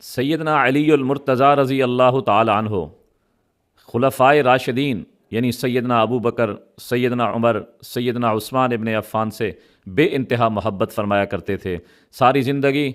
سیدنا علی المرتضیٰ رضی اللہ تعالی عنہ خلفائے راشدین یعنی سیدنا ابو بکر، سیدنا عمر، سیدنا عثمان ابن عفان سے بے انتہا محبت فرمایا کرتے تھے۔ ساری زندگی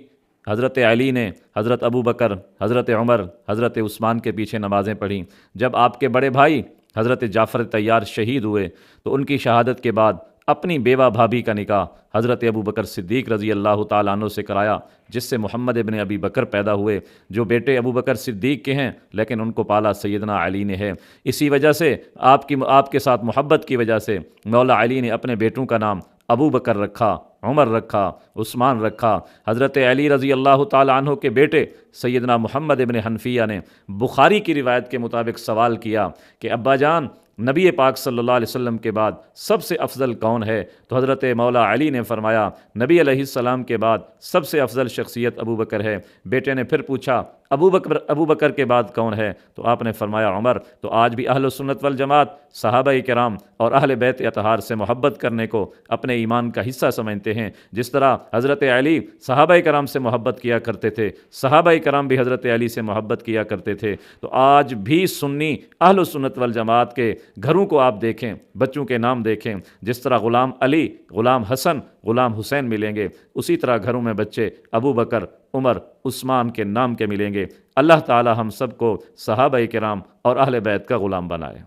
حضرت علی نے حضرت ابو بکر، حضرت عمر، حضرت عثمان کے پیچھے نمازیں پڑھیں۔ جب آپ کے بڑے بھائی حضرت جعفر طیار شہید ہوئے تو ان کی شہادت کے بعد اپنی بیوہ بھابھی کا نکاح حضرت ابو بکر صدیق رضی اللہ تعالیٰ عنہ سے کرایا، جس سے محمد ابن ابی بکر پیدا ہوئے، جو بیٹے ابو بکر صدیق کے ہیں لیکن ان کو پالا سیدنا علی نے ہے۔ اسی وجہ سے آپ کے ساتھ محبت کی وجہ سے مولا علی نے اپنے بیٹوں کا نام ابو بکر رکھا، عمر رکھا، عثمان رکھا۔ حضرت علی رضی اللہ تعالیٰ عنہ کے بیٹے سیدنا محمد ابن حنفیہ نے بخاری کی روایت کے مطابق سوال کیا کہ ابا جان، نبی پاک صلی اللہ علیہ وسلم کے بعد سب سے افضل کون ہے؟ تو حضرت مولا علی نے فرمایا نبی علیہ السلام کے بعد سب سے افضل شخصیت ابو بکر ہے۔ بیٹے نے پھر پوچھا ابو بکر کے بعد کون ہے؟ تو آپ نے فرمایا عمر۔ تو آج بھی اہل سنت والجماعت صحابہ کرام اور اہل بیت اطہار سے محبت کرنے کو اپنے ایمان کا حصہ سمجھتے ہیں۔ جس طرح حضرت علی صحابہ کرام سے محبت کیا کرتے تھے، صحابہ کرام بھی حضرت علی سے محبت کیا کرتے تھے، تو آج بھی سنی اہل سنت والجماعت کے گھروں کو آپ دیکھیں، بچوں کے نام دیکھیں، جس طرح غلام علی، غلام حسن، غلام حسین ملیں گے، اسی طرح گھروں میں بچے ابو بکر، عمر، عثمان کے نام کے ملیں گے۔ اللہ تعالی ہم سب کو صحابہ کرام اور اہل بیت کا غلام بنائے۔